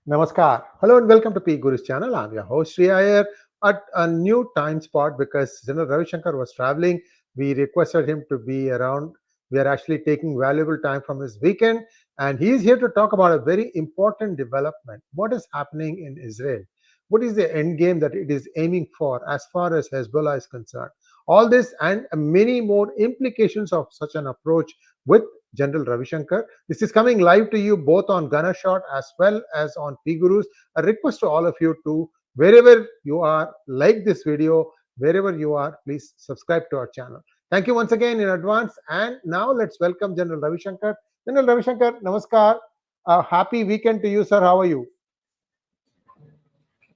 Namaskar. Hello and welcome to P Guru's channel. I'm your host Sri Iyer at a new time spot because General Ravi Shankar was traveling. We requested him to be around. We are actually taking valuable time from his weekend, and he is here to talk about a very important development. What is happening in Israel? What is the end game that it is aiming for as far as Hezbollah is concerned? All this and many more implications of such an approach with General Ravi Shankar. This is coming live to you both on Gunner Shot as well as on P Gurus. A request to all of you to, wherever you are, like this video, wherever you are, please subscribe to our channel. Thank you once again in advance. And now let's welcome General Ravi Shankar. General Ravi Shankar, namaskar. A happy weekend to you, sir. How are you?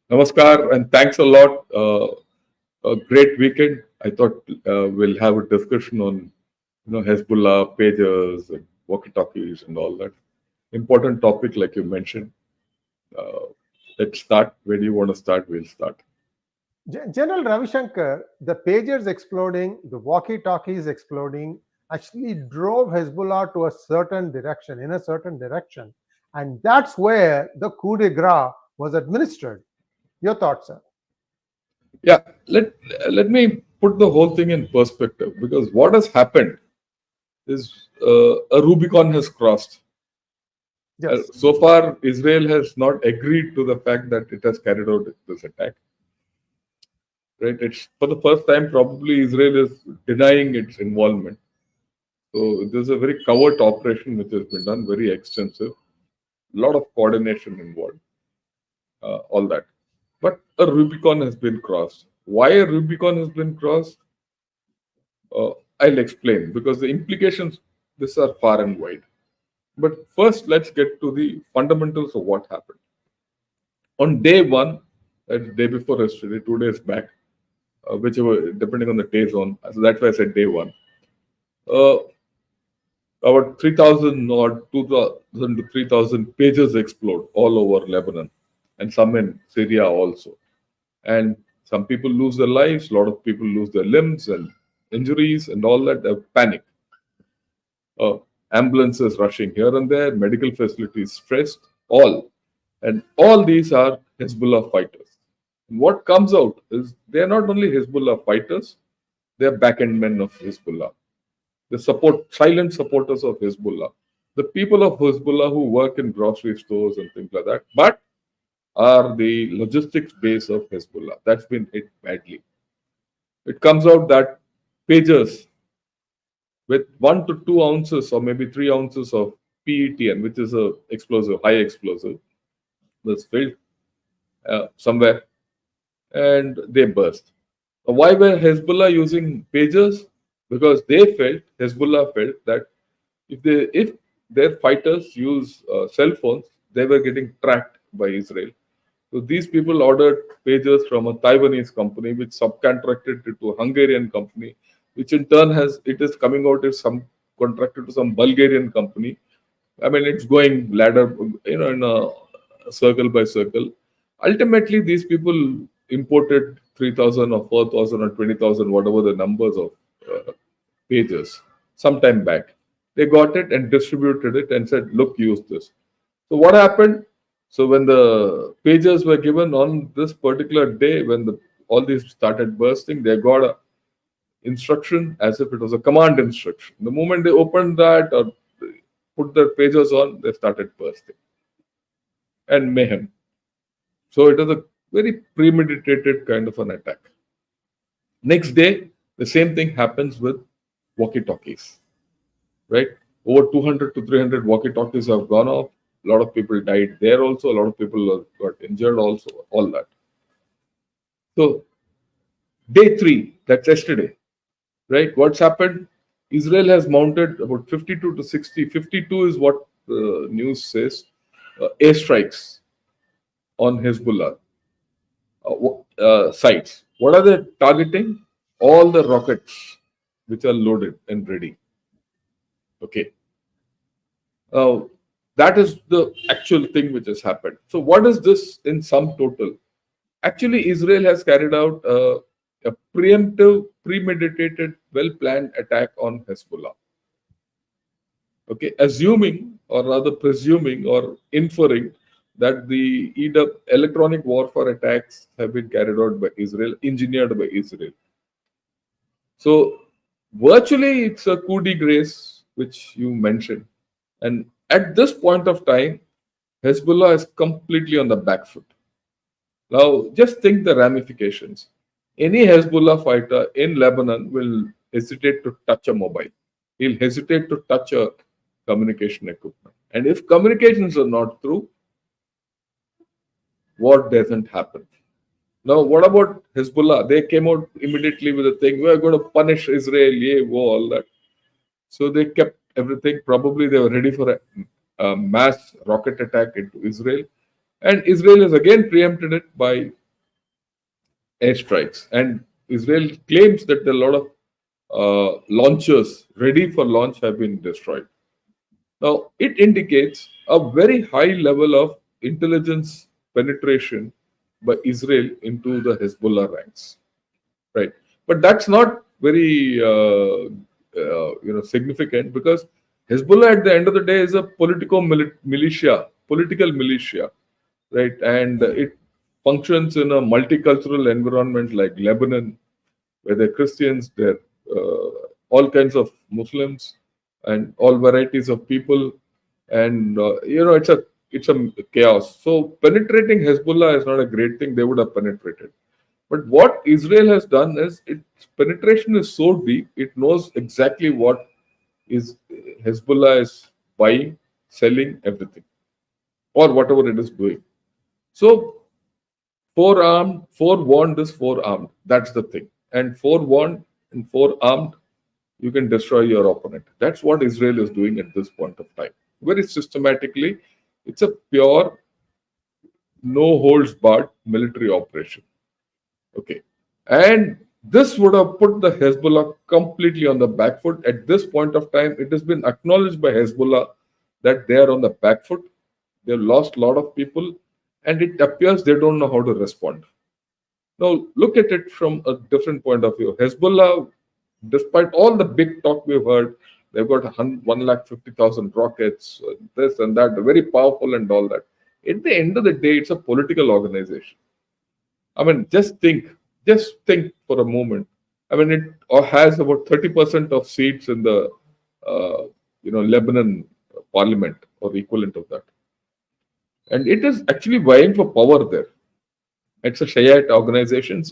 Namaskar and thanks a lot. A great weekend. I thought we'll have a discussion on Hezbollah, pages, and walkie-talkies, and all that. Important topic, like you mentioned. Let's start. Where do you want to start? We'll start. General Ravi Shankar, the pagers exploding, the walkie-talkies exploding, actually drove Hezbollah to a certain direction, in a certain direction. And that's where the coup de grace was administered. Your thoughts, sir? Yeah, let me put the whole thing in perspective, because what has happened is a Rubicon has crossed. Yes. So far, Israel has not agreed to the fact that it has carried out this attack. Right? It's for the first time, probably Israel is denying its involvement. So there's a very covert operation which has been done, very extensive, a lot of coordination involved, all that. But a Rubicon has been crossed. Why a Rubicon has been crossed? I'll explain, because the implications, these are far and wide. But first, let's get to the fundamentals of what happened. On day one, that's day before yesterday, 2 days back, whichever, depending on the day zone, so that's why I said day one. About 3,000 or 2,000 to 3,000 pages explode all over Lebanon, and some in Syria also. And some people lose their lives, a lot of people lose their limbs and injuries and all that. They panic. Ambulances rushing here and there, medical facilities stressed, all. And all these are Hezbollah fighters. And what comes out is they are not only Hezbollah fighters, they are back-end men of Hezbollah. The silent supporters of Hezbollah. The people of Hezbollah who work in grocery stores and things like that, but are the logistics base of Hezbollah. That's been hit badly. It comes out that pagers with 1 to 2 ounces or maybe 3 ounces of PETN, which is a explosive, high explosive, was filled somewhere and they burst. Why were Hezbollah using pagers? Because Hezbollah felt that if their fighters use cell phones, they were getting tracked by Israel. So these people ordered pagers from a Taiwanese company, which subcontracted it to a Hungarian company, which in turn is coming out as some contracted to some Bulgarian company. I mean, it's going ladder, in a circle by circle. Ultimately, these people imported 3,000 or 4,000 or 20,000, whatever the numbers of pages, some time back. They got it and distributed it and said, look, use this. So what happened? So when the pages were given on this particular day, when all these started bursting, they got a instruction as if it was a command instruction. The moment they opened that or put their pages on, they started bursting. And mayhem. So it was a very premeditated kind of an attack. Next day, the same thing happens with walkie-talkies. Right? Over 200 to 300 walkie-talkies have gone off. A lot of people died there also. A lot of people got injured also. All that. So, day 3, that's yesterday. Right? What's happened? Israel has mounted about 52 to 60. 52 is what the news says. Airstrikes on Hezbollah sites. What are they targeting? All the rockets which are loaded and ready. Okay. That is the actual thing which has happened. So what is this in sum total? Actually, Israel has carried out a preemptive, premeditated, well-planned attack on Hezbollah. Okay, assuming or rather presuming or inferring that the electronic warfare attacks have been carried out by Israel, engineered by Israel. So virtually it's a coup de grace, which you mentioned. And at this point of time, Hezbollah is completely on the back foot. Now, just think the ramifications. Any Hezbollah fighter in Lebanon will hesitate to touch a mobile. He'll hesitate to touch a communication equipment. And if communications are not through, what doesn't happen? Now, what about Hezbollah? They came out immediately with a thing, we're going to punish Israel, yeah, all that. So they kept everything. Probably they were ready for a mass rocket attack into Israel. And Israel has again preempted it by airstrikes. And Israel claims that a lot of launchers ready for launch have been destroyed. Now, it indicates a very high level of intelligence penetration by Israel into the Hezbollah ranks, right? But that's not very significant, because Hezbollah at the end of the day is a political militia, right? And it functions in a multicultural environment like Lebanon, where they're Christians, they're all kinds of Muslims, and all varieties of people, and it's a chaos. So penetrating Hezbollah is not a great thing. They would have penetrated. But what Israel has done is its penetration is so deep, it knows exactly what is Hezbollah is buying, selling, everything, or whatever it is doing. So forewarned is forearmed. That's the thing. And forewarned and forearmed, you can destroy your opponent. That's what Israel is doing at this point of time. Very systematically, it's a pure, no holds barred military operation. Okay. And this would have put the Hezbollah completely on the back foot. At this point of time, it has been acknowledged by Hezbollah that they are on the back foot. They've lost a lot of people, and it appears they don't know how to respond. Now, look at it from a different point of view. Hezbollah, despite all the big talk we've heard, they've got 150,000 rockets, this and that, very powerful and all that. At the end of the day, it's a political organization. I mean, just think for a moment. I mean, it has about 30% of seats in the Lebanon parliament or equivalent of that, and it is actually vying for power there. It's a Shiite organization,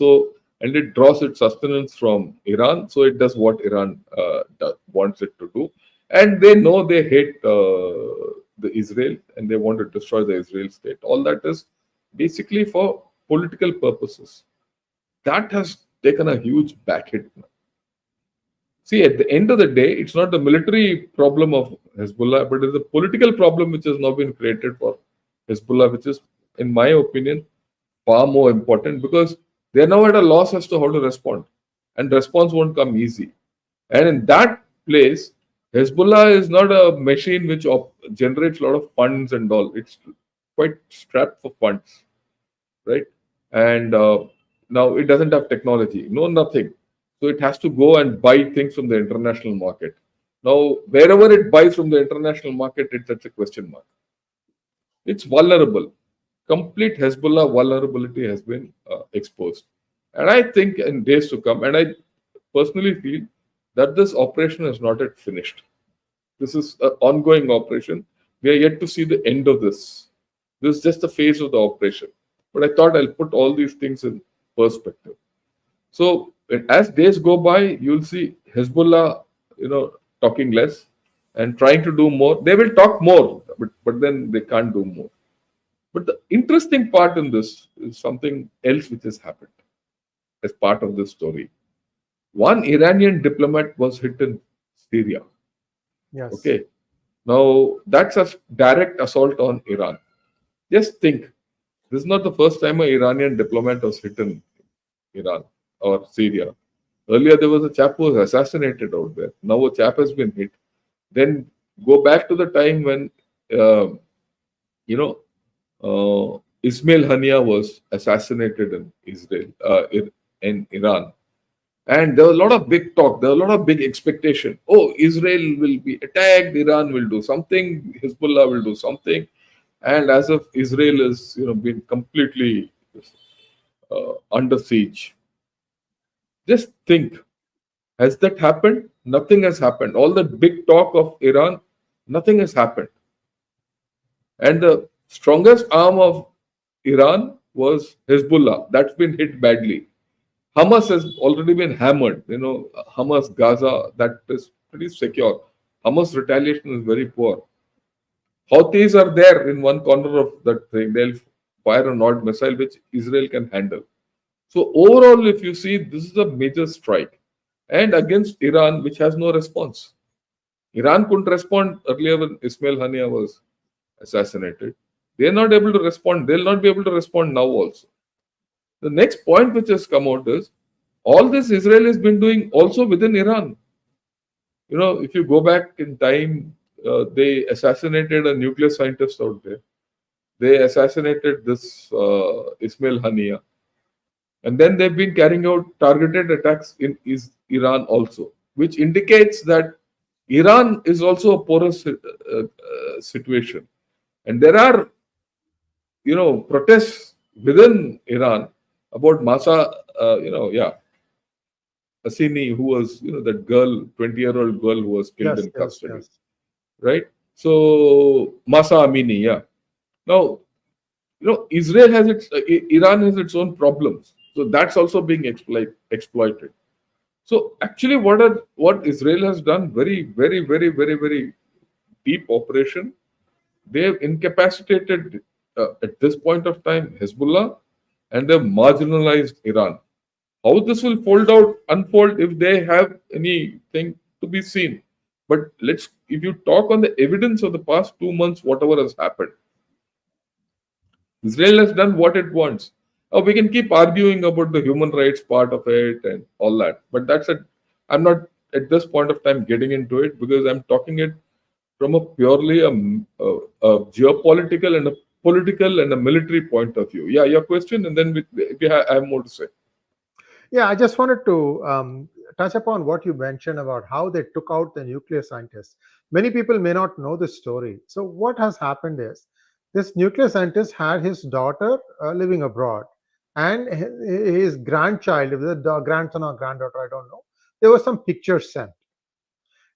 and it draws its sustenance from Iran, so it does what Iran wants it to do, and they know they hate the Israel and they want to destroy the Israel state. All that is basically for political purposes. That has taken a huge back hit now. See, at the end of the day, it's not the military problem of Hezbollah, but it's a political problem which has now been created for Hezbollah, which is, in my opinion, far more important, because they are now at a loss as to how to respond, and response won't come easy. And in that place, Hezbollah is not a machine which generates a lot of funds and all. It's quite strapped for funds, right? And now it doesn't have technology, no nothing. So it has to go and buy things from the international market. Now, wherever it buys from the international market, that's a question mark. It's vulnerable. Complete Hezbollah vulnerability has been exposed. And I think in days to come, and I personally feel that this operation is not yet finished. This is an ongoing operation. We are yet to see the end of this. This is just the phase of the operation. But I thought I'll put all these things in perspective. So as days go by, you'll see Hezbollah, talking less and trying to do more. They will talk more, but then they can't do more. But the interesting part in this is something else which has happened as part of this story. One Iranian diplomat was hit in Syria. Yes. Okay. Now, that's a direct assault on Iran. Just think, this is not the first time an Iranian diplomat was hit in Iran or Syria. Earlier, there was a chap who was assassinated out there. Now, a chap has been hit. Then go back to the time when, Ismail Hania was assassinated in Israel, in Iran. And there was a lot of big talk. There was a lot of big expectation. Oh, Israel will be attacked. Iran will do something. Hezbollah will do something. and as if Israel is, been completely under siege. Just think, has that happened? Nothing has happened. All the big talk of Iran, nothing has happened. And the strongest arm of Iran was Hezbollah. That's been hit badly. Hamas has already been hammered. Hamas, Gaza, that is pretty secure. Hamas retaliation is very poor. Houthis are there in one corner of that thing. They'll fire an odd missile which Israel can handle. So overall, if you see, this is a major strike. And against Iran, which has no response. Iran couldn't respond earlier when Ismail Haniya was assassinated. They are not able to respond. They'll not be able to respond now also. The next point which has come out is all this Israel has been doing also within Iran. If you go back in time, they assassinated a nuclear scientist out there. They assassinated this Ismail Haniya. And then they've been carrying out targeted attacks in Iran also, which indicates that Iran is also a porous situation. And there are, protests within Iran about Masa, Asini, who was, that girl, 20-year-old girl who was killed in custody. Yes. Right? So, Masa Amini, yeah. Now, Israel has Iran has its own problems. So that's also being exploited. So actually, what Israel has done, very, very, very, very, very deep operation. They have incapacitated at this point of time Hezbollah, and they've marginalized Iran. How this will unfold if they have anything to be seen. But if you talk on the evidence of the past 2 months, whatever has happened, Israel has done what it wants. We can keep arguing about the human rights part of it and all that, but I'm not at this point of time getting into it because I'm talking it from a purely a geopolitical and a political and a military point of view. Yeah, your question, and then I have more to say. Yeah, I just wanted to touch upon what you mentioned about how they took out the nuclear scientists. Many people may not know the story. So, what has happened is this nuclear scientist had his daughter living abroad, and his grandchild, the grandson or granddaughter, I don't know. There were some pictures sent.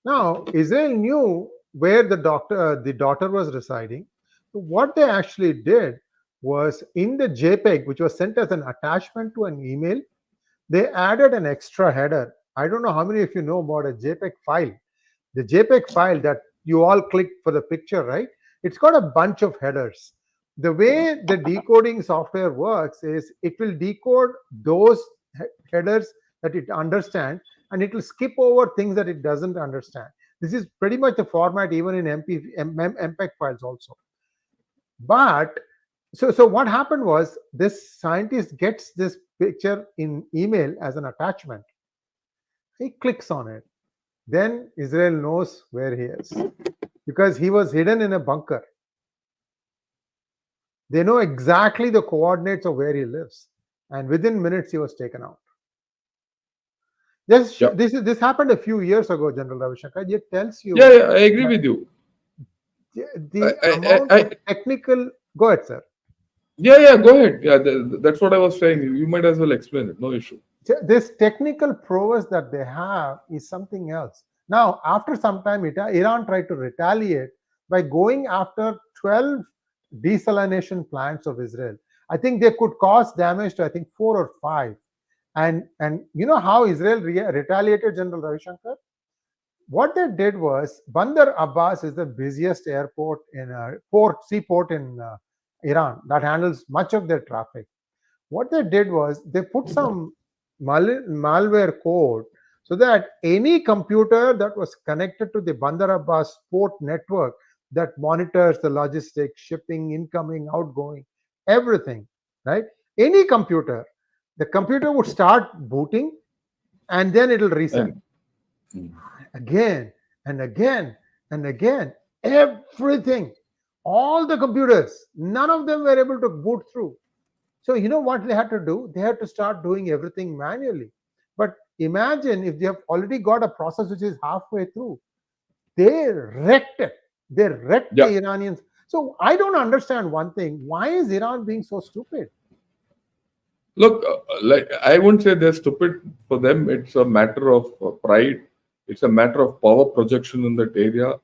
Now, Israel knew where the daughter was residing. So what they actually did was in the JPEG, which was sent as an attachment to an email, they added an extra header. I don't know how many of you know about a JPEG file. The JPEG file that you all click for the picture, right? It's got a bunch of headers. The way the decoding software works is it will decode those headers that it understands, and it will skip over things that it doesn't understand. This is pretty much the format even in MPEG files also. But so what happened was this scientist gets this picture in email as an attachment. He clicks on it. Then Israel knows where he is because he was hidden in a bunker. They know exactly the coordinates of where he lives, and within minutes he was taken out. This happened a few years ago, General Ravi Shankar. It tells you. Yeah, I agree with you. The amount of technical. Go ahead, sir. Yeah, go ahead. Yeah, that's what I was saying. You might as well explain it. No issue. This technical prowess that they have is something else. Now, after some time, Iran tried to retaliate by going after 12 desalination plants of Israel. I think they could cause damage to, I think, 4 or 5. And you know how Israel retaliated, General Ravi Shankar? What they did was, Bandar Abbas is the busiest airport seaport in Iran that handles much of their traffic. What they did was they put some malware code so that any computer that was connected to the Bandar Abbas port network that monitors the logistics, shipping, incoming, outgoing, everything, right? Any computer, the computer would start booting and then it'll reset. Again and again and again. Everything. All the computers, none of them were able to boot through. So you know what they had to do? They had to start doing everything manually. But imagine if they have already got a process which is halfway through. They wrecked it. They wrecked the Iranians. So I don't understand one thing. Why is Iran being so stupid? Look, like I wouldn't say they're stupid. For them, it's a matter of pride. It's a matter of power projection in that area.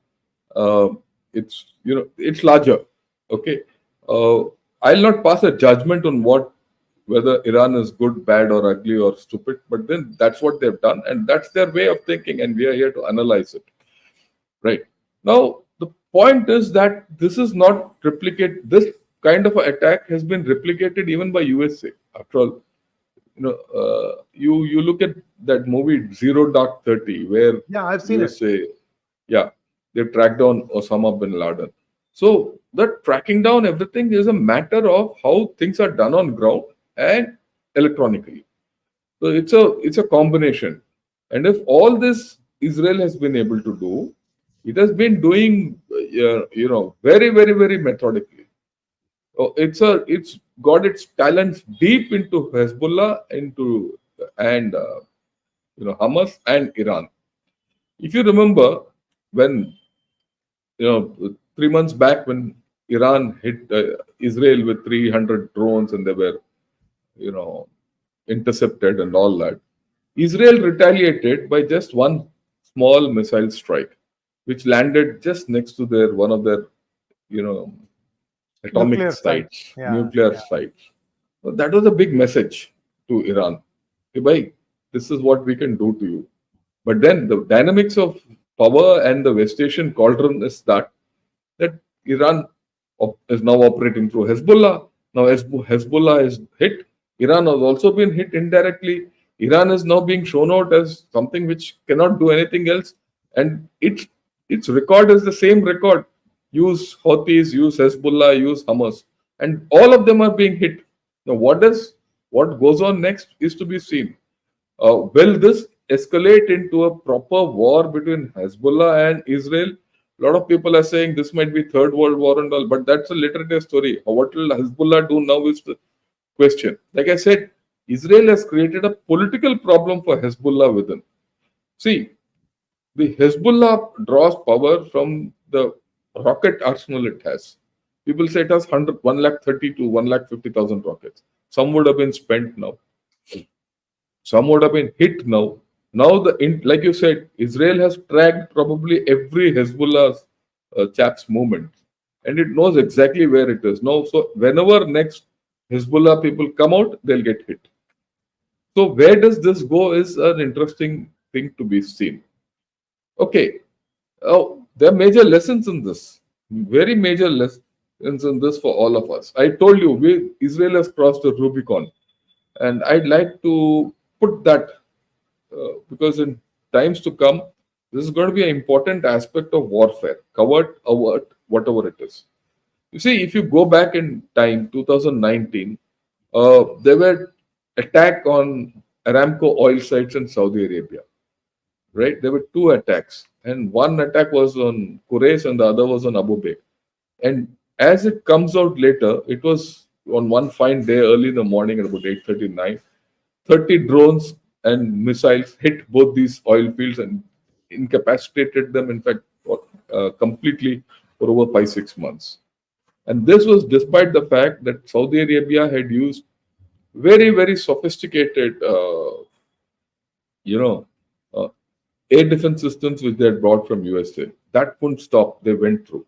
Uh, it's it's larger. Okay, uh, I'll not pass a judgment on whether Iran is good, bad, or ugly or stupid. But then that's what they've done, and that's their way of thinking, and we are here to analyze it. Right now, the point is that this is not replicate. This kind of attack has been replicated even by USA. After all, you look at that movie Zero Dark 30, where Yeah, I've seen it. USA, yeah, they tracked down Osama bin Laden. So the tracking down everything is a matter of how things are done on ground and electronically. So it's a combination. And if all this Israel has been able to do, it has been doing very very very methodically. It's got its talents deep into Hezbollah, into and Hamas and Iran. If you remember, when 3 months back, when Iran hit Israel with 300 drones and they were you know intercepted and all that, Israel retaliated by just one small missile strike, which landed just next to their one of their you know atomic Nuclear sites. sites, Yeah, nuclear yeah. sites. So that was a big message to Iran. Hey, bhai, this is what we can do to you. But then the dynamics of power and the West Asian cauldron is that Iran is now operating through Hezbollah. Now Hezbollah is hit. Iran has also been hit indirectly. Iran is now being shown out as something which cannot do anything else, and its record is the same record. Use Houthis, use Hezbollah, use Hamas, and all of them are being hit. Now, what goes on next is to be seen. Will this escalate into a proper war between Hezbollah and Israel? A lot of people are saying this might be Third World War and all, but that's a literary story. What will Hezbollah do now is the question. Like I said, Israel has created a political problem for Hezbollah within. See, the Hezbollah draws power from the rocket arsenal it has. People say it has 1 lakh 30 to 1 lakh 50,000 rockets. Some would have been spent now. Some would have been hit now. Now, like you said, Israel has tracked probably every Hezbollah chap's movement, and it knows exactly where it is. Now, so whenever next Hezbollah people come out, they'll get hit. So, where does this go is an interesting thing to be seen. Okay, there are major lessons in this, very major lessons in this for all of us. I told you, Israel has crossed the Rubicon, and I'd like to put that because in times to come, this is going to be an important aspect of warfare, covert, overt, whatever it is. You see, if you go back in time, 2019, there were attack on Aramco oil sites in Saudi Arabia, right? There were two attacks, and one attack was on Quraysh and the other was on Abu Bakr. And as it comes out later, it was on one fine day early in the morning at about 8:39, 30 drones and missiles hit both these oil fields and incapacitated them, in fact, completely for over 5-6 months. And this was despite the fact that Saudi Arabia had used very, very sophisticated, uh, air defense systems which they had brought from USA. That couldn't stop. They went through.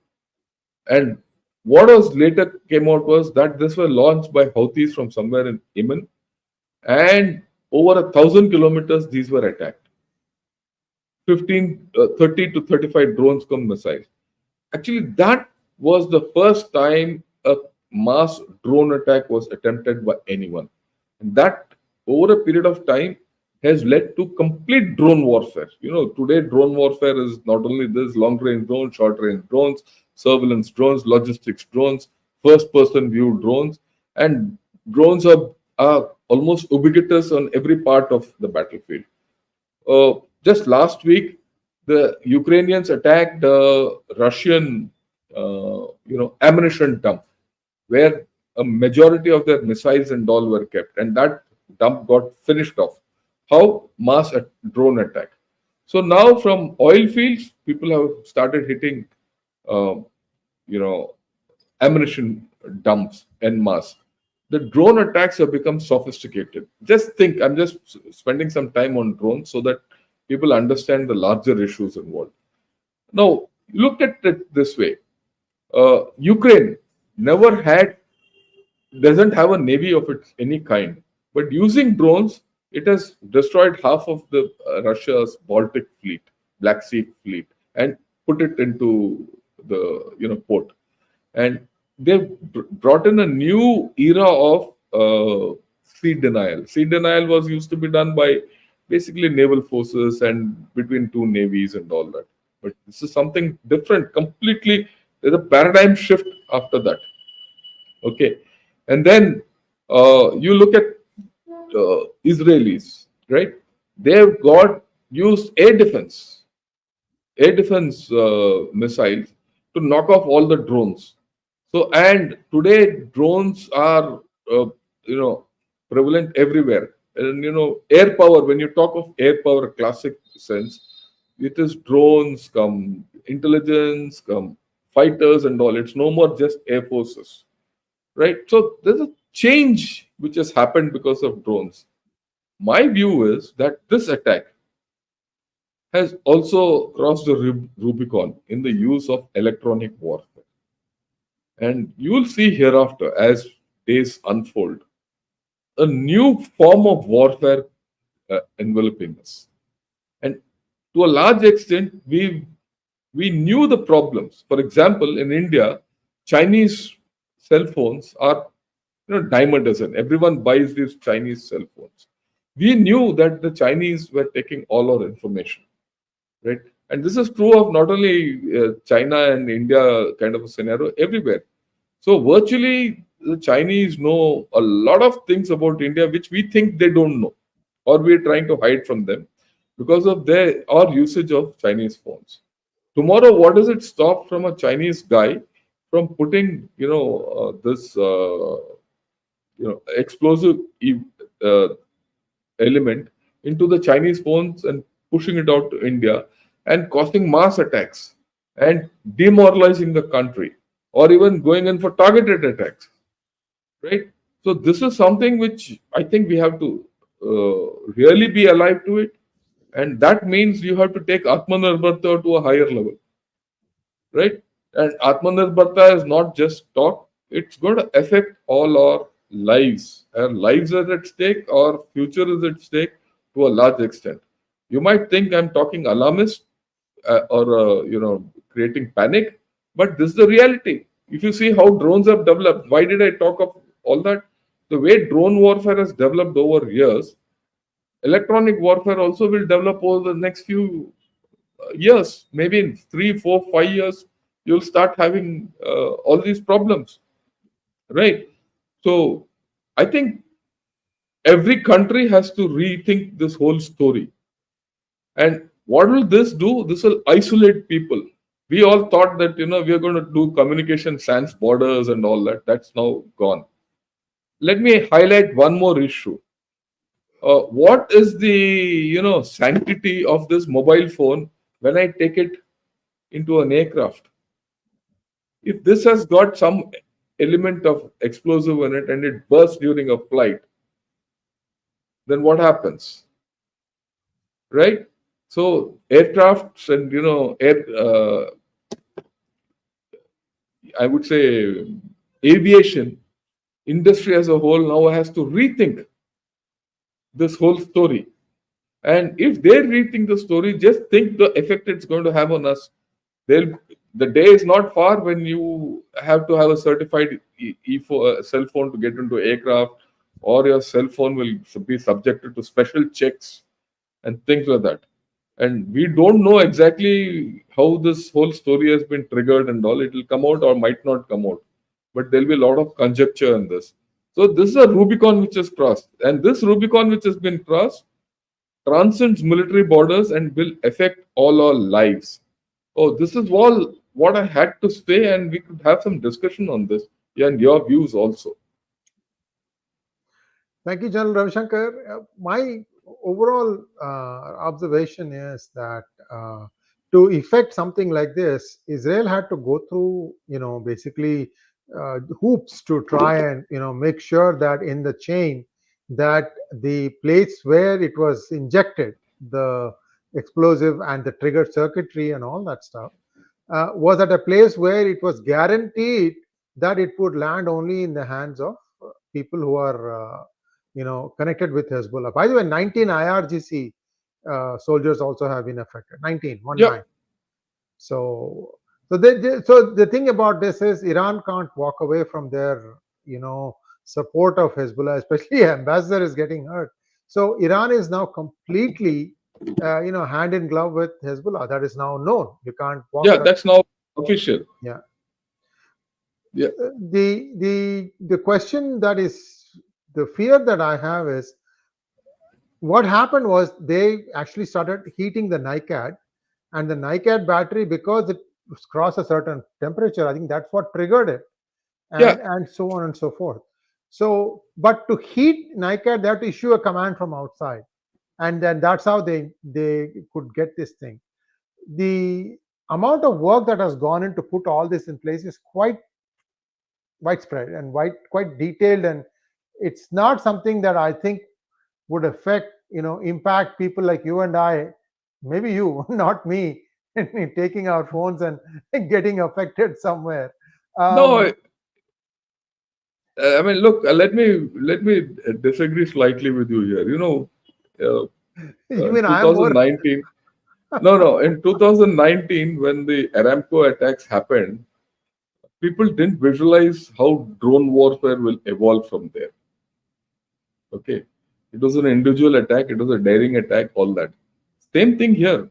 And what was later came out was that this were launched by Houthis from somewhere in Yemen, and over 1,000 kilometers these were attacked. 30 to 35 drones come missiles. Actually, that was the first time a mass drone attack was attempted by anyone. And that, over a period of time, has led to complete drone warfare. Today drone warfare is not only this long-range drones, short-range drones, surveillance drones, logistics drones, first-person view drones, and drones are almost ubiquitous on every part of the battlefield. Just last week, the Ukrainians attacked a Russian, ammunition dump, where a majority of their missiles and all were kept, and that dump got finished off. How? Mass drone attack. So now from oil fields, people have started hitting, uh, you know, ammunition dumps en masse. The drone attacks have become sophisticated. Just think, I'm just spending some time on drones so that people understand the larger issues involved. Now, look at it this way. Ukraine never had, doesn't have a navy of its any kind, but using drones, it has destroyed half of the Russia's Baltic fleet, Black Sea fleet, and put it into the port. And they've brought in a new era of sea denial. Sea denial was used to be done by basically naval forces and between two navies and all that. But this is something different, completely. There's a paradigm shift after that. Okay, and then you look at Israelis, right? They've got used air defense missiles to knock off all the drones. So, and today drones are, you know, prevalent everywhere. And air power. When you talk of air power, classic sense, it is drones come, intelligence come, fighters and all. It's no more just air forces, right? So there's a change which has happened because of drones. My view is that this attack has also crossed the Rubicon in the use of electronic warfare. And you will see hereafter, as days unfold, a new form of warfare enveloping us. And to a large extent, we knew the problems. For example, in India, Chinese cell phones are dime a dozen. Everyone buys these Chinese cell phones. We knew that the Chinese were taking all our information, right? And this is true of not only China and India kind of a scenario, everywhere. So virtually, the Chinese know a lot of things about India which we think they don't know, or we're trying to hide from them because of their our usage of Chinese phones. Tomorrow, what does it stop from a Chinese guy from putting this explosive uh, element into the Chinese phones and pushing it out to India and causing mass attacks and demoralizing the country, or even going in for targeted attacks, right? So this is something which I think we have to really be alive to it, and that means you have to take Atmanirbharta to a higher level, right? And Atmanirbharta is not just talk; it's going to affect all our lives. Our lives are at stake. Our future is at stake to a large extent. You might think I'm talking alarmist or creating panic, but this is the reality. If you see how drones have developed, why did I talk of all that? The way drone warfare has developed over years, electronic warfare also will develop over the next few years. Maybe in 3, 4, 5 years, you'll start having all these problems, right? So I think every country has to rethink this whole story. And what will this do? This will isolate people. We all thought that we are going to do communication sans borders and all that. That's now gone. Let me highlight one more issue. What is the sanctity of this mobile phone when I take it into an aircraft? If this has got some element of explosive in it and it bursts during a flight, then what happens? Right? So aircrafts and air, I would say aviation industry as a whole now has to rethink this whole story. And if they rethink the story, just think the effect it's going to have on us. They'll, the day is not far when you have to have a certified cell phone to get into aircraft, or your cell phone will be subjected to special checks and things like that. And we don't know exactly how this whole story has been triggered and all. It will come out or might not come out, but there'll be a lot of conjecture in this. So this is a Rubicon which is crossed, and this Rubicon which has been crossed transcends military borders and will affect all our lives. Oh, this is all what I had to say, and we could have some discussion on this, yeah, and your views also. Thank you, General Ravi Shankar. My overall observation is that to effect something like this, Israel had to go through, basically hoops to try and make sure that in the chain that the place where it was injected, the explosive and the trigger circuitry and all that stuff, was at a place where it was guaranteed that it would land only in the hands of people who are connected with Hezbollah. By the way, 19 IRGC soldiers also have been affected. 19, 1 Yeah, 9. So the thing about this is Iran can't walk away from their support of Hezbollah, especially ambassador is getting hurt. So Iran is now completely hand in glove with Hezbollah. That is now known. You can't walk yeah, around. that's now official. Yeah. Yeah, The question that is the fear that I have is what happened was they actually started heating the NICAD, and the NICAD battery, because it crossed a certain temperature, I think that's what triggered it, yeah. and so on and so forth. So, but to heat NICAD, they have to issue a command from outside, and then that's how they could get this thing. The amount of work that has gone in to put all this in place is quite widespread and quite detailed, and it's not something that I think would affect, impact people like you and I, maybe you, not me, in taking our phones and getting affected somewhere. No, Um, I mean, look, let me disagree slightly with you here. you In mean I am more? 2019, no, in 2019, when the Aramco attacks happened, people didn't visualize how drone warfare will evolve from there. Okay, it was an individual attack, it was a daring attack, all that. Same thing here.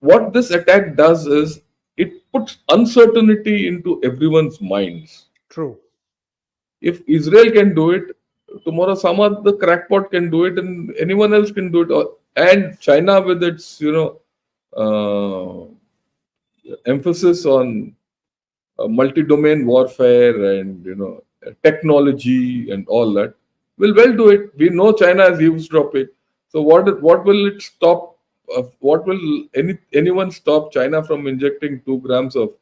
What this attack does is it puts uncertainty into everyone's minds. True. If Israel can do it, tomorrow some other crackpot can do it, and anyone else can do it. And China, with its uh, emphasis on multi-domain warfare and technology and all that, will well do it. We know China is eavesdropping. So what will it stop? What will anyone stop China from injecting 2 grams of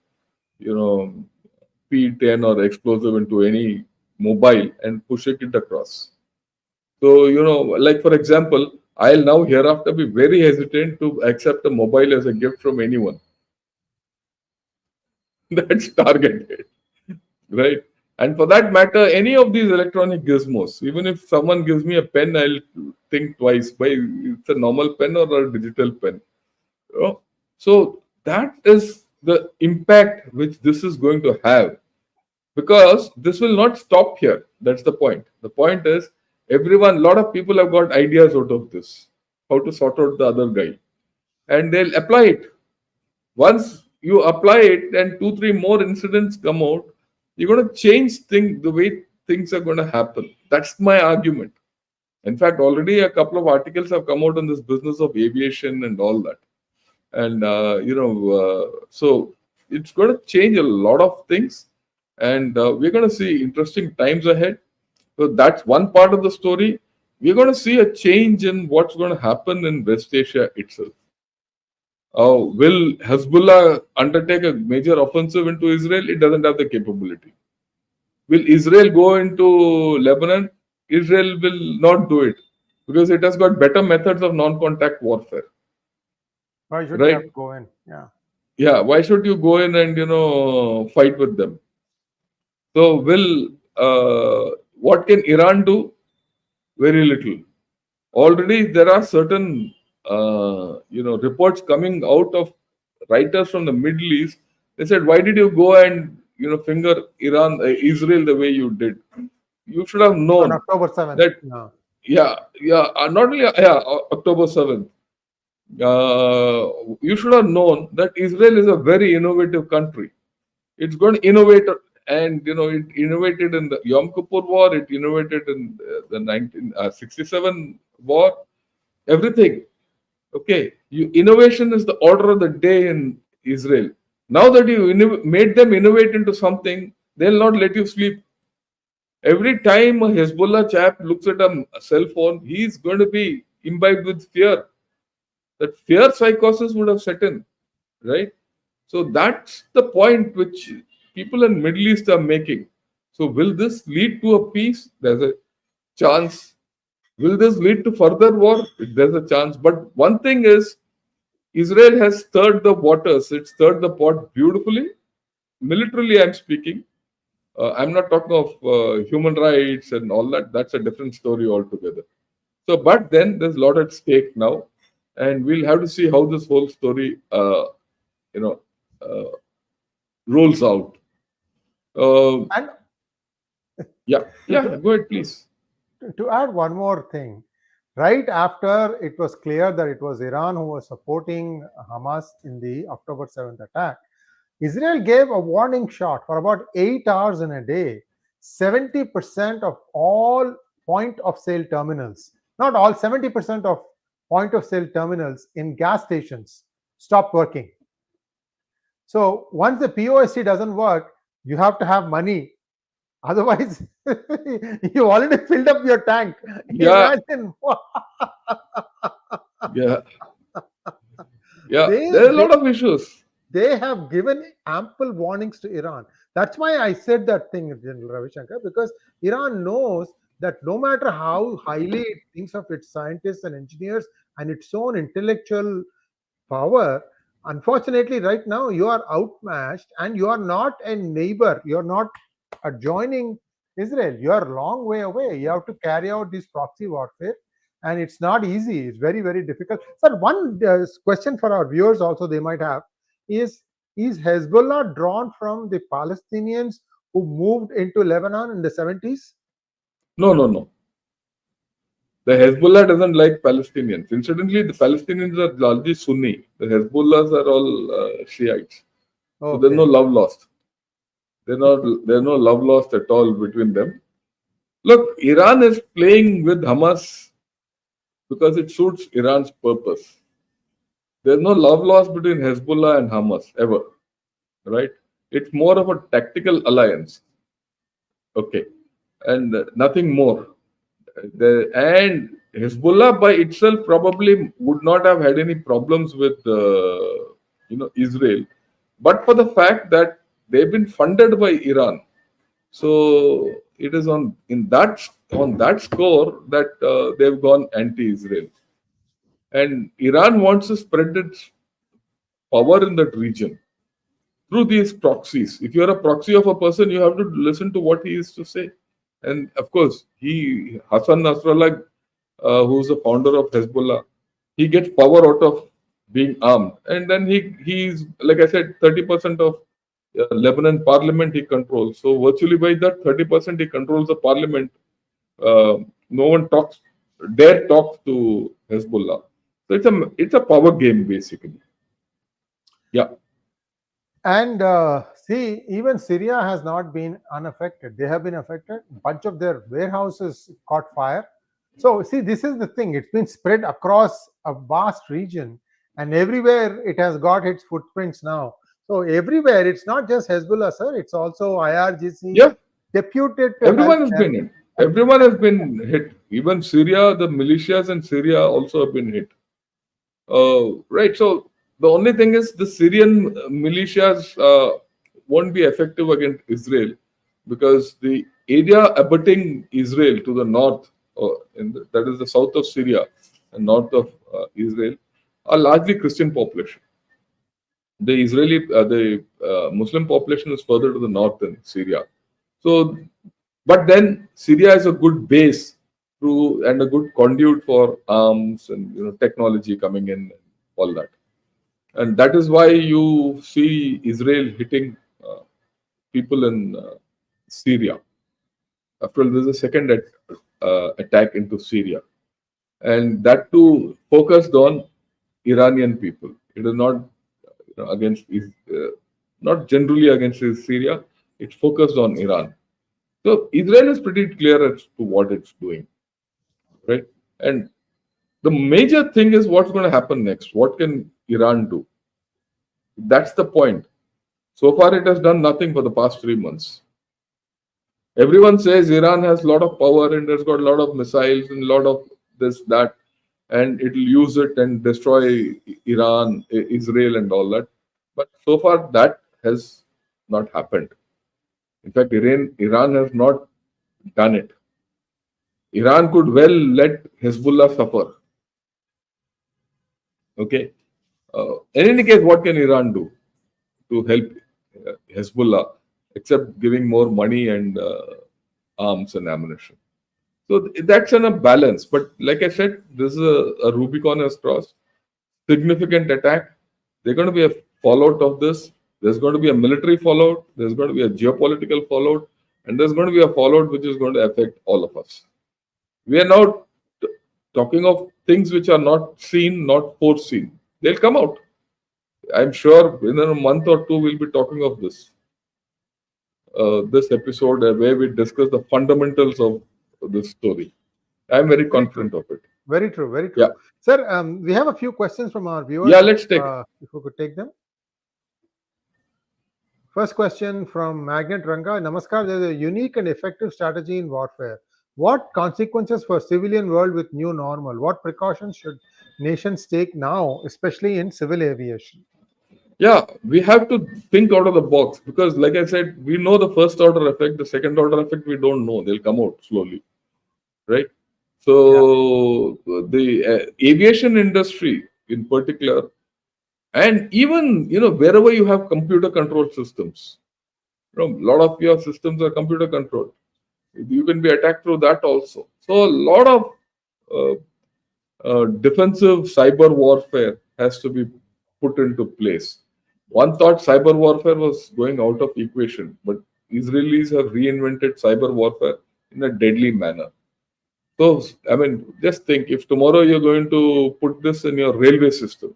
you know P10 or explosive into any mobile and pushing it across? So, like for example, I'll now hereafter be very hesitant to accept a mobile as a gift from anyone that's targeted, right? And for that matter, any of these electronic gizmos, even if someone gives me a pen, I'll think twice by it's a normal pen or a digital pen. So that is the impact which this is going to have, because this will not stop here. That's the point. The point is everyone, a lot of people have got ideas out of this, how to sort out the other guy, and they'll apply it. Once you apply it and 2 3 more incidents come out, you're going to change the way things are going to happen. That's my argument. In fact, already a couple of articles have come out on this business of aviation and all that. And so it's going to change a lot of things, and we're going to see interesting times ahead. So that's one part of the story. We're going to see a change in what's going to happen in West Asia itself. Will Hezbollah undertake a major offensive into Israel? It doesn't have the capability. Will Israel go into Lebanon? Israel will not do it because it has got better methods of non-contact warfare. Why should they have Right? to go in? Yeah. Yeah. Why should you go in and fight with them? So what can Iran do? Very little. Already there are certain reports coming out of writers from the Middle East. They said, why did you go and finger Israel the way you did? You should have On known October 7th. that. No. Yeah, yeah, not only October 7th. You should have known that Israel is a very innovative country. It's going to innovate, and it innovated in the Yom Kippur War. It innovated in the 1967 war. Everything. Okay, innovation is the order of the day in Israel. Now that you made them innovate into something, they'll not let you sleep. Every time a Hezbollah chap looks at a cell phone, he's going to be imbibed with fear. That fear psychosis would have set in, right? So that's the point which people in Middle East are making. So will this lead to a peace? There's a chance. Will this lead to further war? There's a chance. But one thing is, Israel has stirred the waters. It's stirred the pot beautifully. Militarily, I'm speaking. I'm not talking of human rights and all that. That's a different story altogether. So, but then there's a lot at stake now, and we'll have to see how this whole story, you know, uh, rolls out. Uh, And yeah, to, yeah. to, Go ahead, please. to add one more thing, right after it was clear that it was Iran who was supporting Hamas in the October 7th attack, Israel gave a warning shot for about 8 hours in a day. 70% of all point of sale terminals, not all, 70% of point of sale terminals in gas stations stopped working. So once the POST doesn't work, you have to have money. Otherwise, you already filled up your tank. Yeah, Imagine yeah, yeah. they There are a they lot of issues. they have given ample warnings to Iran. That's why I said that thing, General Ravi Shankar, because Iran knows that no matter how highly it thinks of its scientists and engineers and its own intellectual power, unfortunately, right now you are outmatched and you are not a neighbor. You're not adjoining Israel. You are a long way away. You have to carry out this proxy warfare, and it's not easy. It's very, very difficult. So, one question for our viewers also they might have is is Hezbollah drawn from the Palestinians who moved into Lebanon in the 70s? No, no, no. The Hezbollah doesn't like Palestinians. Incidentally, the Palestinians are largely Sunni. The Hezbollahs are all Shiites. So there's no Okay. love lost. There's no love lost at all between them. Look, Iran is playing with Hamas because it suits Iran's purpose. There's no love lost between Hezbollah and Hamas ever, right? It's more of a tactical alliance, okay, and nothing more. And Hezbollah by itself probably would not have had any problems with Israel, but for the fact that they've been funded by Iran. So it is on that score that they've gone anti-Israel, and Iran wants to spread its power in that region through these proxies. If you're a proxy of a person, you have to listen to what he is to say. And of course, Hassan Nasrallah, who's the founder of Hezbollah, he gets power out of being armed, and then he's like I said, 30% of Lebanon parliament he controls. So virtually by that 30% he controls the parliament. No one dare talk to Hezbollah. So it's a power game basically. Yeah. And see, even Syria has not been unaffected. They have been affected. Bunch of their warehouses caught fire. So, see, this is the thing. It's been spread across a vast region, and everywhere it has got its footprints now. So, everywhere, it's not just Hezbollah, sir. It's also IRGC Yeah. deputed to help Everyone has them. been hit. Everyone has been hit. Even Syria, the militias in Syria also have been hit. Right. So the only thing is the Syrian militias won't be effective against Israel because the area abutting Israel to the north, that is the south of Syria and north of Israel, are largely Christian population. The Muslim population is further to the north than Syria. So, but then Syria is a good base and a good conduit for arms and technology coming in, and all that, and that is why you see Israel hitting people in Syria. After all, there's a second attack into Syria, and that too focused on Iranian people. It is not against, not generally against Syria. It's focused on Iran. So Israel is pretty clear as to what it's doing, right? And the major thing is what's going to happen next. What can Iran do? That's the point. So far, it has done nothing for the past 3 months. Everyone says Iran has a lot of power and has got a lot of missiles and a lot of this, that, and it will use it and destroy Iran, Israel, and all that. But so far, that has not happened. In fact, Iran has not done it. Iran could well let Hezbollah suffer. Okay. In any case, what can Iran do to help Hezbollah except giving more money and arms and ammunition? So that's in a balance. But like I said, this is a Rubicon has crossed. Significant attack. There's going to be a fallout of this. There's going to be a military fallout. There's going to be a geopolitical fallout. And there's going to be a fallout which is going to affect all of us. We are now talking of things which are not seen, not foreseen. They'll come out. I'm sure in a month or two we'll be talking of this episode where we discuss the fundamentals of this story. I'm very confident of it. Very true, very true. Yeah. Sir, we have a few questions from our viewers. Yeah, let's take. If we could take them. First question from Magnet Ranga. Namaskar, there is a unique and effective strategy in warfare. What consequences for civilian world with new normal? What precautions should nations take now, especially in civil aviation? Yeah, we have to think out of the box because, like I said, we know the first order effect, the second order effect, we don't know. They'll come out slowly, right? So, the aviation industry in particular, and even wherever you have computer control systems, a lot of your systems are computer controlled. You can be attacked through that also. So, a lot of defensive cyber warfare has to be put into place. One thought cyber warfare was going out of equation, but Israelis have reinvented cyber warfare in a deadly manner. So, I mean, just think if tomorrow you're going to put this in your railway system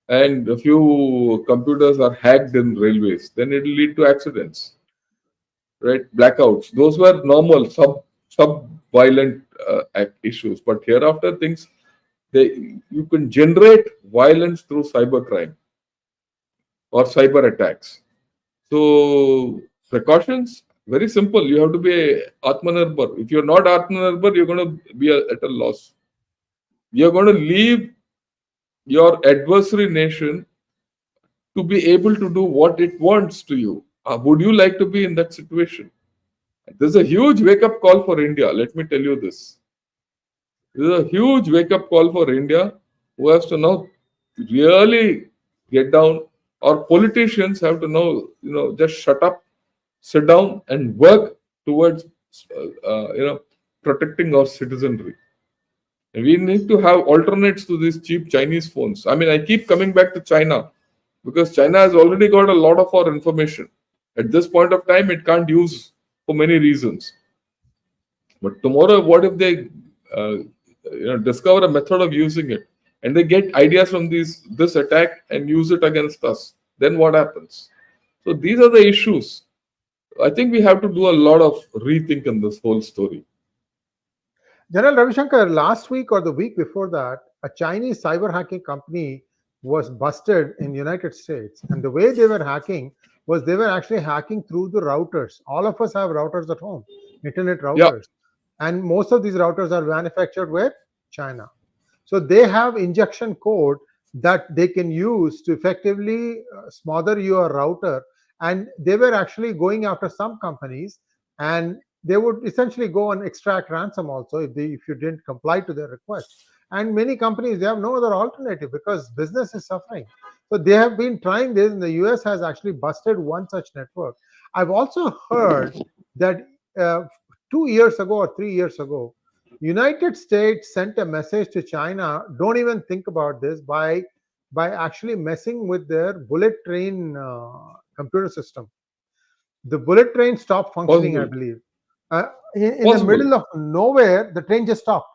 and a few computers are hacked in railways, then it will lead to accidents, right? Blackouts. Those were normal, sub-violent issues. But hereafter, you can generate violence through cybercrime or cyber attacks. So precautions, very simple. You have to be Atmanirbhar. If you're not Atmanirbhar, you're going to be at a loss. You're going to leave your adversary nation to be able to do what it wants to you. Would you like to be in that situation? There's a huge wake-up call for India. Let me tell you this. There's a huge wake-up call for India who has to now really get down. Our politicians have to now, just shut up, sit down, and work towards, protecting our citizenry. And we need to have alternates to these cheap Chinese phones. I mean, I keep coming back to China because China has already got a lot of our information. At this point of time, it can't use for many reasons. But tomorrow, what if they, discover a method of using it? And they get ideas from this attack and use it against us. Then what happens? So these are the issues. I think we have to do a lot of rethink in this whole story. General Ravi Shankar, last week or the week before that, a Chinese cyber hacking company was busted in United States. And the way they were hacking was they were actually hacking through the routers. All of us have routers at home, internet routers. Yeah. And most of these routers are manufactured where? China. So they have injection code that they can use to effectively smother your router. And they were actually going after some companies, and they would essentially go and extract ransom also if you didn't comply to their request. And many companies, they have no other alternative because business is suffering. So they have been trying this, and the US has actually busted one such network. I've also heard that 2 years ago or 3 years ago, United States sent a message to China, don't even think about this, by actually messing with their bullet train computer system. The bullet train stopped functioning, I believe. In the middle of nowhere, the train just stopped.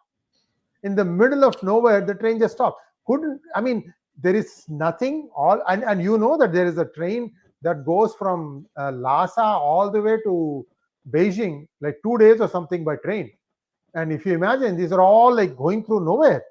In the middle of nowhere, the train just stopped. There is nothing. And you know that there is a train that goes from Lhasa all the way to Beijing, like 2 days or something by train. And if you imagine, these are all like going through nowhere.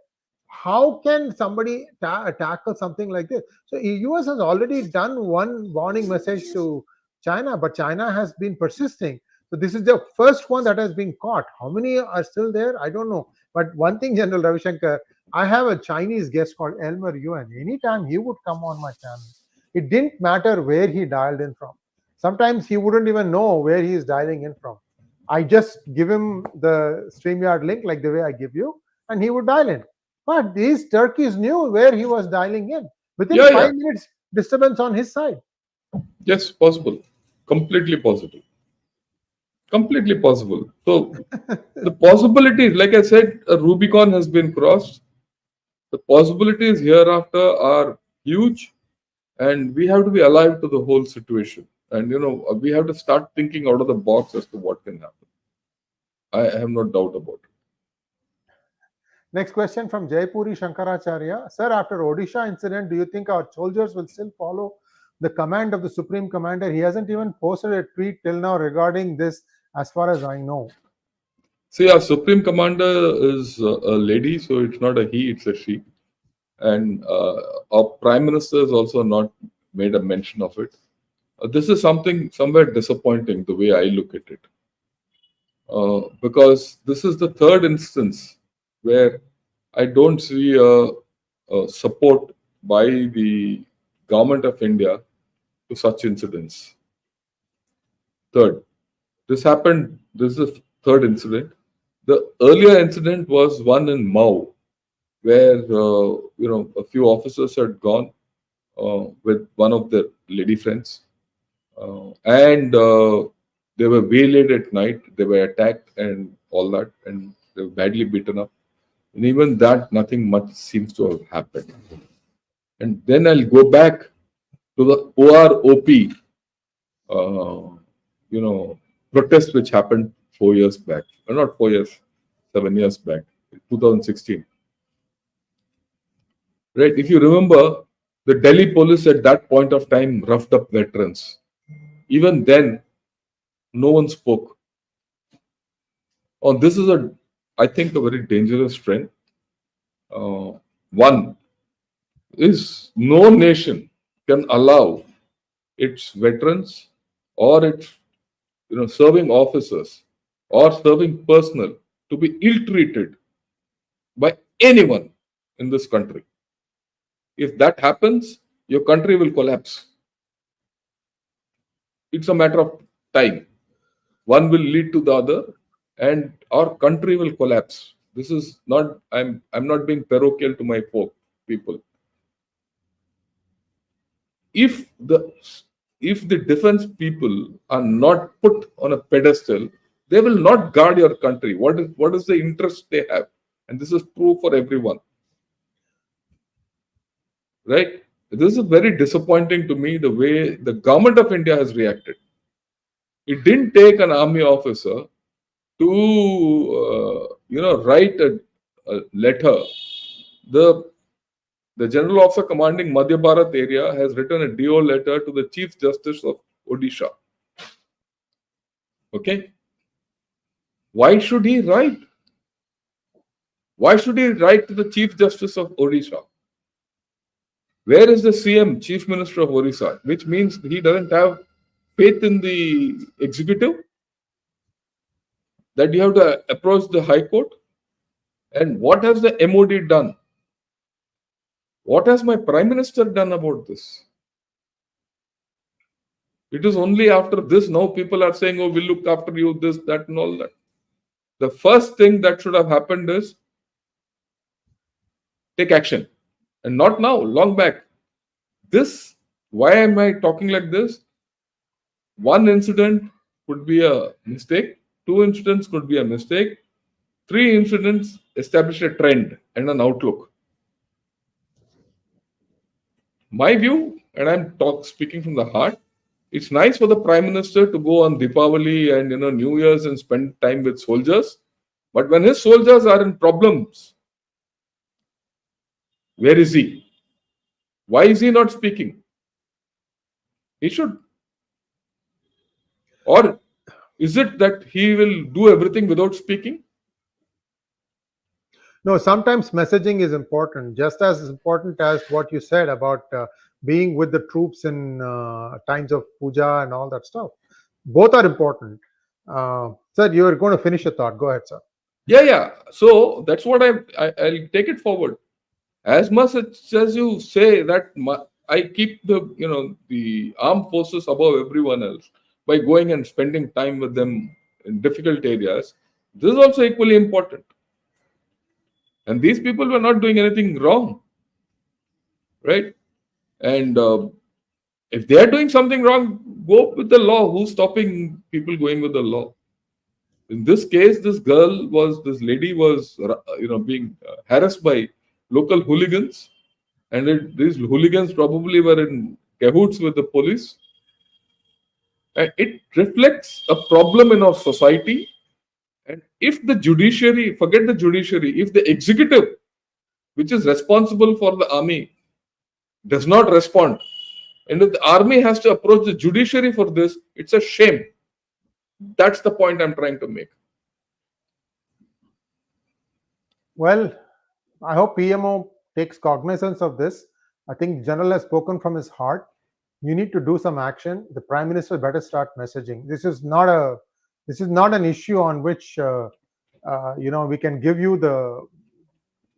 How can somebody tackle something like this? So US has already done one warning message to China, but China has been persisting. So this is the first one that has been caught. How many are still there? I don't know. But one thing, General Ravi Shankar, I have a Chinese guest called Elmer Yuan. Anytime he would come on my channel, it didn't matter where he dialed in from. Sometimes he wouldn't even know where he is dialing in from. I just give him the StreamYard link, like the way I give you, and he would dial in. But these turkeys knew where he was dialing in. Within Yeah, yeah. 5 minutes, disturbance on his side. Yes, possible. Completely possible. Completely possible. So the possibilities, like I said, a Rubicon has been crossed. The possibilities hereafter are huge, and we have to be alive to the whole situation. And we have to start thinking out of the box as to what can happen. I have no doubt about it. Next question from Jaipuri Shankaracharya. Sir, after Odisha incident, do you think our soldiers will still follow the command of the Supreme Commander? He hasn't even posted a tweet till now regarding this, as far as I know. See, our Supreme Commander is a lady, so it's not a he, it's a she. And our Prime Minister has also not made a mention of it. This is something somewhere disappointing, the way I look at it. Because this is the third instance where I don't see a support by the government of India to such incidents. Third, this happened, this is the third incident. The earlier incident was one in Mao, where a few officers had gone with one of their lady friends, and they were waylaid at night. They were attacked and all that, and they were badly beaten up. And even that, nothing much seems to have happened. And then I'll go back to the OROP, protest which happened 4 years back. Not 4 years, 7 years back, 2016. Right? If you remember, the Delhi police at that point of time roughed up veterans. Even then, no one spoke. Oh, this is I think, a very dangerous trend. One is no nation can allow its veterans or its serving officers or serving personnel to be ill-treated by anyone in this country. If that happens, your country will collapse. It's a matter of time. One will lead to the other, and our country will collapse. This is not. I'm not being parochial to my people. If the defense people are not put on a pedestal, they will not guard your country. What is the interest they have? And this is true for everyone. Right? This is very disappointing to me, the way the government of India has reacted. It didn't take an army officer to write a letter. The General Officer commanding Madhya Bharat area has written a DO letter to the Chief Justice of Odisha. Okay? Why should he write? Why should he write to the Chief Justice of Odisha? Where is the CM, Chief Minister of Odisha? Which means he doesn't have faith in the executive, that you have to approach the High Court. And what has the MOD done? What has my Prime Minister done about this? It is only after this now people are saying, oh, we'll look after you, this, that, and all that. The first thing that should have happened is take action. And not now, long back. This, why am I talking like this? One incident could be a mistake. 2 incidents could be a mistake. 3 incidents establish a trend and an outlook. My view, and I'm speaking from the heart, it's nice for the Prime Minister to go on Deepavali and New Year's and spend time with soldiers. But when his soldiers are in problems, where is he? Why is he not speaking? He should. Or is it that he will do everything without speaking? No, sometimes messaging is important, just as important as what you said about being with the troops in times of puja and all that stuff. Both are important. Sir, you are going to finish your thought. Go ahead, sir. Yeah. So that's what I'll take it forward. As much as you say that I keep the armed forces above everyone else by going and spending time with them in difficult areas. This is also equally important. And these people were not doing anything wrong, right? And if they are doing something wrong, go with the law. Who's stopping people going with the law? In this case, this lady was, being harassed by local hooligans, and these hooligans probably were in cahoots with the police. And it reflects a problem in our society. And if the judiciary, forget the judiciary, if the executive, which is responsible for the army, does not respond, and if the army has to approach the judiciary for this, it's a shame. That's the point I'm trying to make. Well, I hope PMO takes cognizance of this. I think General has spoken from his heart. You need to do some action. The Prime Minister better start messaging. This is not an issue on which we can give you the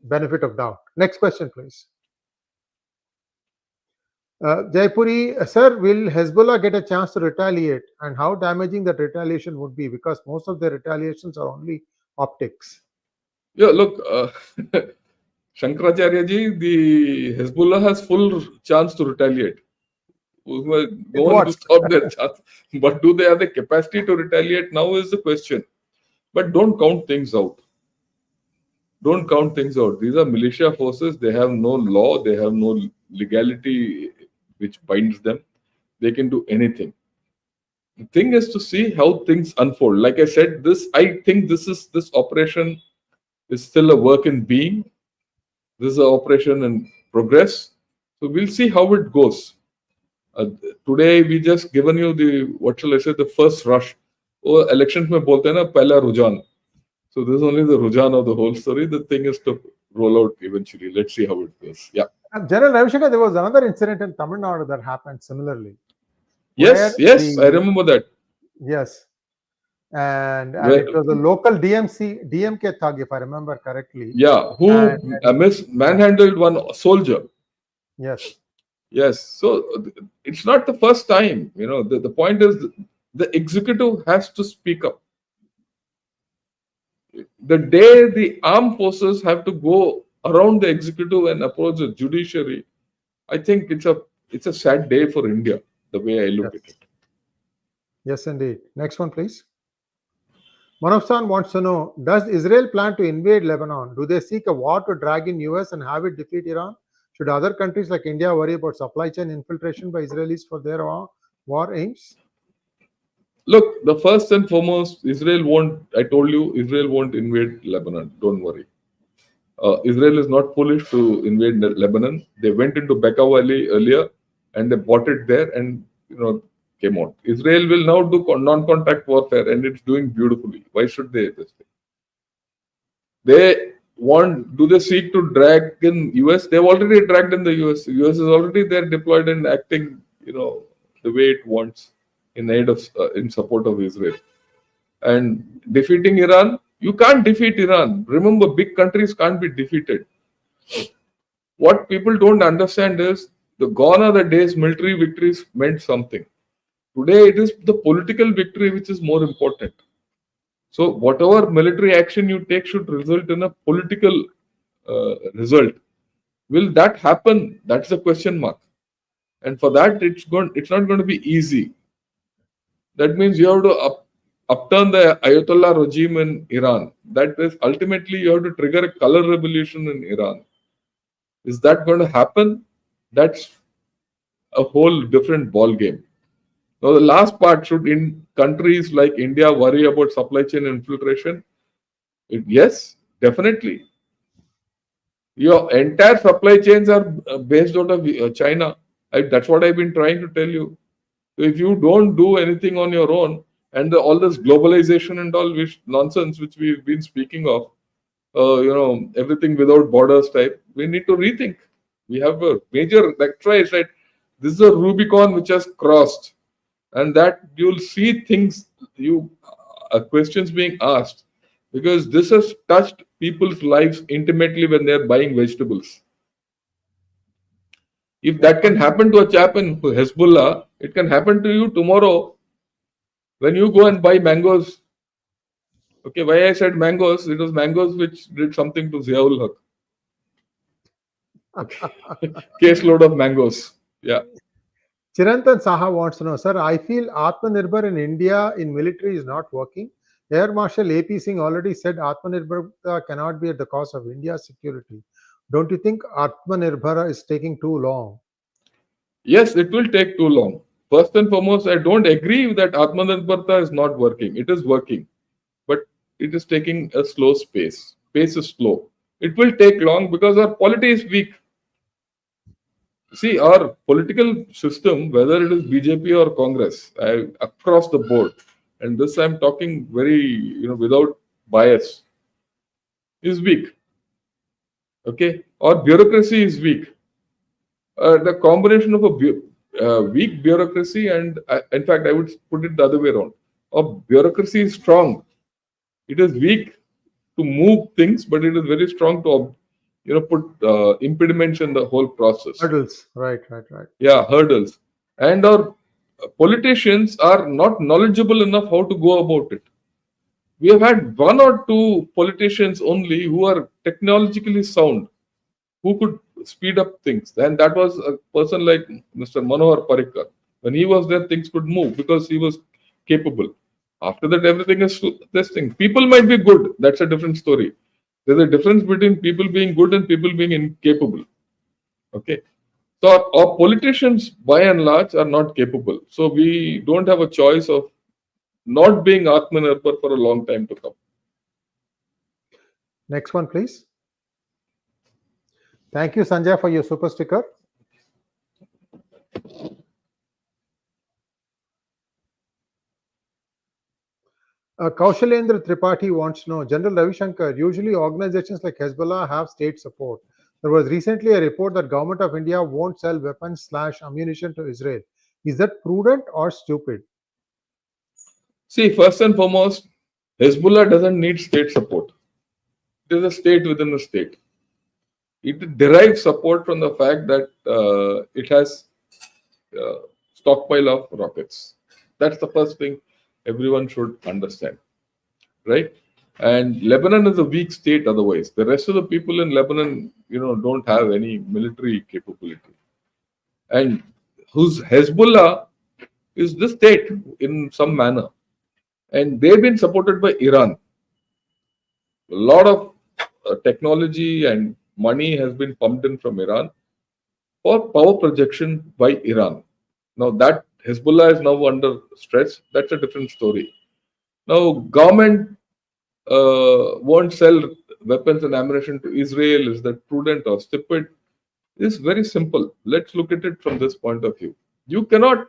benefit of doubt. Next question, please. Jaipuri, sir, will Hezbollah get a chance to retaliate, and how damaging that retaliation would be? Because most of the retaliations are only optics. Yeah, look, Shankaracharya ji, the Hezbollah has full chance to retaliate. No one to stop their chance. But do they have the capacity to retaliate now is the question. But don't count things out. Don't count things out. These are militia forces. They have no law. They have no legality which binds them. They can do anything. The thing is to see how things unfold. Like I said, I think this operation is still a work in being. This is an operation in progress. So we'll see how it goes. Today we just given you the first rush. Oh, elections mein bolte na pehla rujan. So this is only the rujan of the whole story. The thing is to roll out eventually. Let's see how it goes. Yeah. General Ravi Shankar, there was another incident in Tamil Nadu that happened similarly. Yes, I remember that. Yes. And it was a local DMK thug, if I remember correctly. Yeah, who manhandled one soldier. Yes. Yes. So it's not the first time. The point is the executive has to speak up. The day the armed forces have to go around the executive and approach the judiciary, I think it's a sad day for India, the way I look at it. Yes, indeed. Next one, please. Manavsan wants to know, does Israel plan to invade Lebanon? Do they seek a war to drag in US and have it defeat Iran? Should other countries like India worry about supply chain infiltration by Israelis for their war aims? Look, the first and foremost, Israel won't invade Lebanon. Don't worry. Israel is not foolish to invade Lebanon. They went into Bekaa Valley earlier and they bought it there and came out. Israel will now do non-contact warfare and it's doing beautifully. Why should they this thing? Do they seek to drag in US? They've already dragged in the US. US is already there deployed and acting, the way it wants in support of Israel. And defeating Iran, you can't defeat Iran. Remember, big countries can't be defeated. What people don't understand is gone are the days military victories meant something. Today, it is the political victory which is more important. So, whatever military action you take should result in a political result. Will that happen? That's the question mark. And for that, it's not going to be easy. That means you have to upturn the Ayatollah regime in Iran. That is, ultimately, you have to trigger a color revolution in Iran. Is that going to happen? That's a whole different ball game. Now, the last part, should in countries like India worry about supply chain infiltration? Yes, definitely. Your entire supply chains are based out of China. That's what I've been trying to tell you. So if you don't do anything on your own, and all this globalization and all nonsense which we've been speaking of, everything without borders type, we need to rethink. We have a major, that's why I said, this is a Rubicon which has crossed. And that you'll see things, questions being asked, because this has touched people's lives intimately when they're buying vegetables. If that can happen to a chap in Hezbollah, it can happen to you tomorrow when you go and buy mangoes. Okay, why I said mangoes? It was mangoes which did something to Ziaul Haq. Okay. Caseload of mangoes. Yeah. Chirantan Saha wants to know, sir, I feel Atmanirbhar in India in military is not working. Air Marshal AP Singh already said Atmanirbhar cannot be at the cost of India's security. Don't you think Atmanirbhar is taking too long? Yes, it will take too long. First and foremost, I don't agree that Atmanirbharta is not working. It is working, but it is taking a slow pace. Pace is slow. It will take long because our polity is weak. See, our political system, whether it is BJP or Congress, across the board, and this I'm talking very, without bias, is weak. Okay, our bureaucracy is weak. The combination of a weak bureaucracy and, in fact, I would put it the other way around. Our bureaucracy is strong. It is weak to move things, but it is very strong to, put impediments in the whole process. Hurdles, right. Yeah, hurdles. And our politicians are not knowledgeable enough how to go about it. We have had one or two politicians only who are technologically sound, who could speed up things. And that was a person like Mr. Manohar Parrikar. When he was there, things could move because he was capable. After that, everything is this thing. People might be good. That's a different story. There's a difference between people being good and people being incapable. Okay. So our politicians, by and large, are not capable. So we don't have a choice of not being Atmanirbhar for a long time to come. Next one, please. Thank you, Sanjay, for your super sticker. Kaushalendra Tripathi wants to know, General Ravi Shankar, usually organizations like Hezbollah have state support. There was recently a report that Government of India won't sell weapons/ammunition to Israel. Is that prudent or stupid? See, first and foremost, Hezbollah doesn't need state support. It is a state within a state. It derives support from the fact that it has stockpile of rockets. That's the first thing everyone should understand, right? And Lebanon is a weak state otherwise. The rest of the people in Lebanon, don't have any military capability. And whose Hezbollah is the state in some manner. And they've been supported by Iran. A lot of technology and money has been pumped in from Iran for power projection by Iran. Now that Hezbollah is now under stress, that's a different story. Now government won't sell weapons and ammunition to Israel. Is that prudent or stupid? It's very simple. Let's look at it from this point of view. You cannot,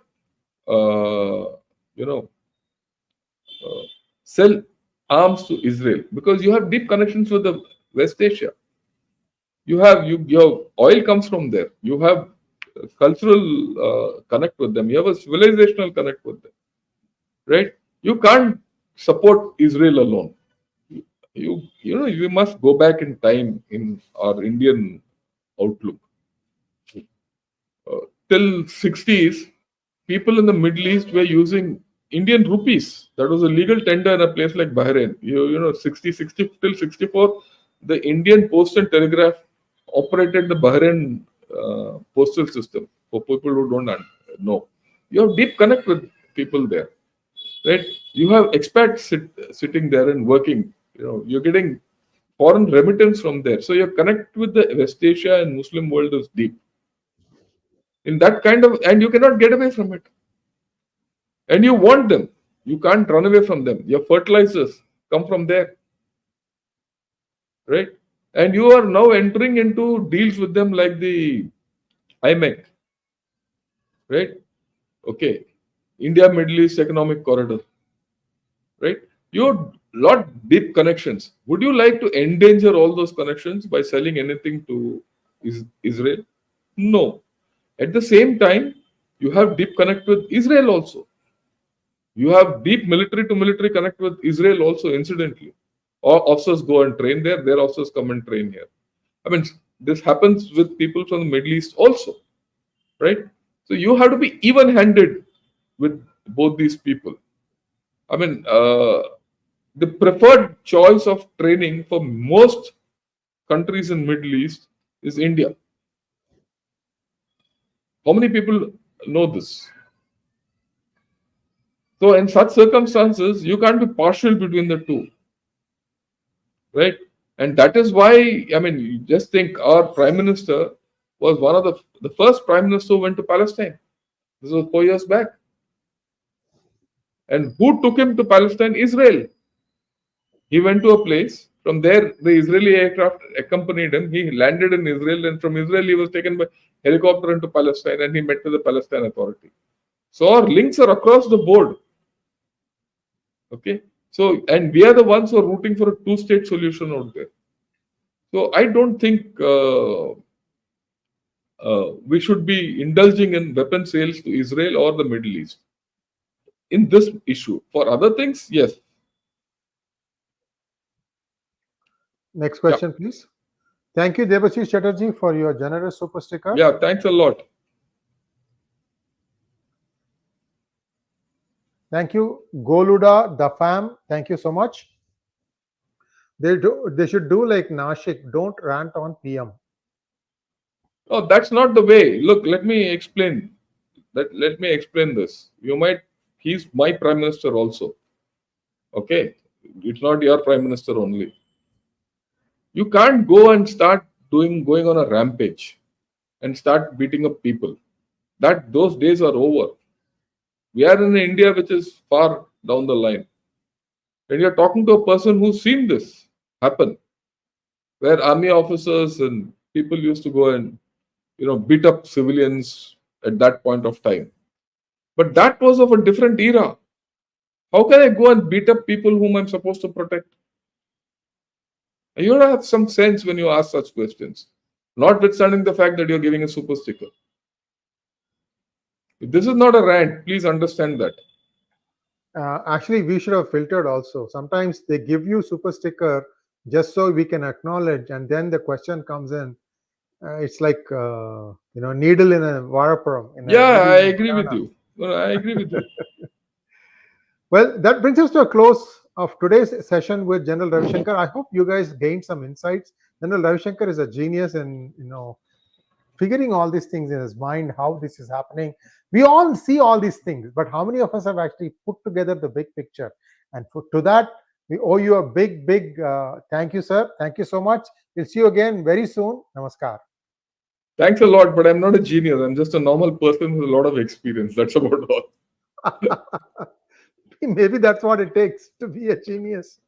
sell arms to Israel because you have deep connections with the West Asia. Your oil comes from there. You have cultural connect with them. You have a civilizational connect with them, right? You can't support Israel alone. You must go back in time in our Indian outlook. Till 60s, people in the Middle East were using Indian rupees. That was a legal tender in a place like Bahrain. 60 till 64, the Indian Post and Telegraph operated the Bahrain postal system. For people who don't know, you have deep connect with people there, right? You have expats sitting there and working. You're getting foreign remittance from there. So your connect with the West Asia and Muslim world is deep. In that kind of, and you cannot get away from it. And you want them. You can't run away from them. Your fertilizers come from there, right? And you are now entering into deals with them like the IMEC, right? Okay. India Middle East Economic Corridor, right? You have lot deep connections. Would you like to endanger all those connections by selling anything to Israel? No. At the same time, you have deep connect with Israel also. You have deep military to military connect with Israel also, incidentally. Our officers go and train there, their officers come and train here. I mean, this happens with people from the Middle East also. right? So you have to be even-handed with both these people. I mean, the preferred choice of training for most countries in Middle East is India. How many people know this? So in such circumstances, you can't be partial between the two, right? And that is why, I mean, you just think our prime minister was one of the first prime minister who went to Palestine. This was 4 years back. And who took him to Palestine? Israel. He went to a place. From there, the Israeli aircraft accompanied him. He landed in Israel, and from Israel, he was taken by helicopter into Palestine, and he met with the Palestine Authority. So our links are across the board. Okay. So, and we are the ones who are rooting for a two-state solution out there. So I don't think we should be indulging in weapon sales to Israel or the Middle East in this issue. For other things, yes. Next question, please. Thank you, Debashish Chatterjee, for your generous super sticker. Yeah, thanks a lot. Thank you, Goluda, the fam. Thank you so much. They should do like Nashik. Don't rant on PM. Oh, that's not the way. Look, let me explain. Let me explain this. He's my prime minister also. Okay, it's not your prime minister only. You can't go and start going on a rampage and start beating up people. Those days are over. We are in India which is far down the line. And you're talking to a person who's seen this happen, where army officers and people used to go and beat up civilians at that point of time. But that was of a different era. How can I go and beat up people whom I'm supposed to protect? You have some sense when you ask such questions, notwithstanding the fact that you're giving a super sticker. If this is not a rant, please understand that. Actually, we should have filtered also. Sometimes they give you super sticker just so we can acknowledge, and then the question comes in. It's like needle in a varapuram. I agree with you. I agree with you. Well, that brings us to a close of today's session with General Ravi Shankar. I hope you guys gained some insights. General Ravi Shankar is a genius in figuring all these things in his mind, how this is happening. We all see all these things, but how many of us have actually put together the big picture? And to that, we owe you a big thank you, sir. Thank you so much. We'll see you again very soon. Namaskar. Thanks a lot, but I'm not a genius. I'm just a normal person with a lot of experience. That's about all. Maybe that's what it takes to be a genius.